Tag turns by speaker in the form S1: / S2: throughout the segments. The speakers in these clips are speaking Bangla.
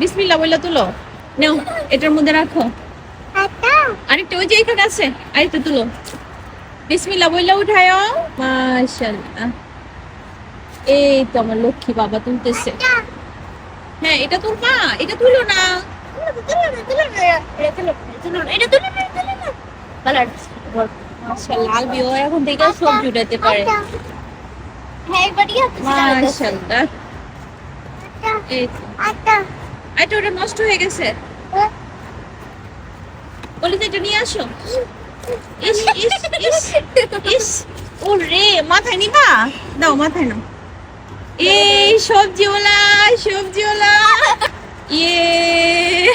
S1: বিসমিল্লাহ বললে তুলো। নাও এটার মধ্যে রাখো। আরেকটা ওই যে এখানে আছে, আরেকটা তুলো। বিসমিল্লাহ বললে উঠায়ো। মাশাআল্লাহ। এই তো আমার লক্ষ্মী বাবা তুলতেছে। হ্যাঁ এটা তুলবা, এটা তুলো না। মাশাআল্লাহ আলবিও এখন থেকে সবজি উঠাতে পারে। মাশাআল্লাহ। এই তো। এটা ওটা নষ্ট হয়ে গেছে। বলি তো এটা নিয়ে আসো। ইস ইস ইস ইস। ওরে মাথায় নিবা? দাও মাথায় নাও। এই সবজিওয়ালা সবজিওয়ালা। ইয়ে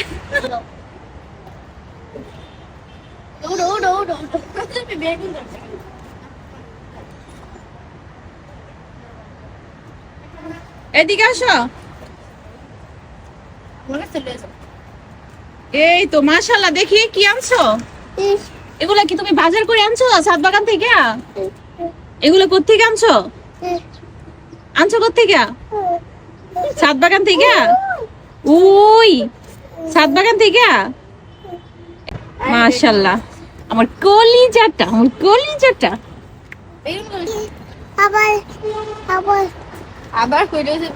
S1: এদিকে আসো। এই তো মাশাআল্লাহ, দেখি কি আনছো? এগুলা কি তুমি বাজার করে আনছো ছাদ বাগান থেকে? এগুলো কোত্থেকে আনছো? আনছো কোত্থেকে? ছাদ বাগান থেকে? ওই ছাদ বাগান থেকে? মাশাআল্লাহ আমার কলিজাটা, আমার কলিজাটা।
S2: আবার আবার আবার কইলো যে